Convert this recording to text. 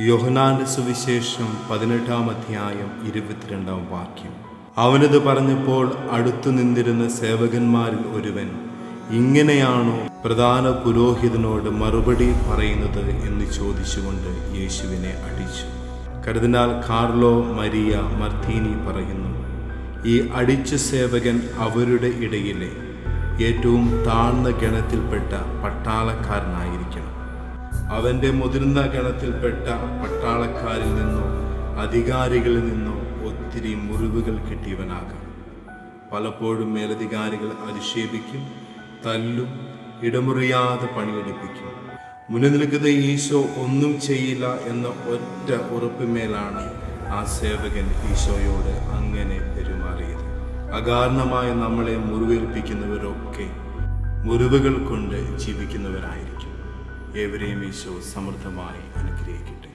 യോഹന്നാന്റെ സുവിശേഷം 18-ാം അധ്യായം 22-ാം വാക്യം. അവനത് പറഞ്ഞപ്പോൾ അടുത്തു നിന്നിരുന്ന സേവകന്മാരിൽ ഒരുവൻ, ഇങ്ങനെയാണോ പ്രധാന പുരോഹിതനോട് മറുപടി പറയുന്നത് എന്ന് ചോദിച്ചുകൊണ്ട് യേശുവിനെ അടിച്ചു. കർദിനാൾ കാർലോ മരിയ മർത്തീനി പറയുന്നു, ഈ അടിച്ച സേവകൻ അവരുടെ ഇടയിലെ ഏറ്റവും താഴ്ന്ന ഗണത്തിൽപ്പെട്ട പട്ടാളക്കാരനായിരിക്കണം. അവൻ്റെ മുതിർന്ന ഗണത്തിൽപ്പെട്ട പട്ടാളക്കാരിൽ നിന്നോ അധികാരികളിൽ നിന്നോ ഒത്തിരി മുറിവുകൾ കിട്ടിയവനാകാം. പലപ്പോഴും മേലധികാരികൾ അധിക്ഷേപിക്കും, തല്ലും, ഇടമുറിയാതെ പണിയെടുപ്പിക്കും. മുന്നിൽ നിൽക്കുന്ന ഈശോ ഒന്നും ചെയ്യില്ല എന്ന ഒറ്റ ഉറപ്പിന്മേലാണ് ആ സേവകൻ ഈശോയോട് അങ്ങനെ പെരുമാറിയത്. അകാരണമായ നമ്മളെ മുറിവേൽപ്പിക്കുന്നവരൊക്കെ മുറിവുകൾ കൊണ്ട് ജീവിക്കുന്നവരായിരിക്കും. ഏവരെയും ഈശോ സമൃദ്ധമായി അനുഗ്രഹിക്കട്ടെ.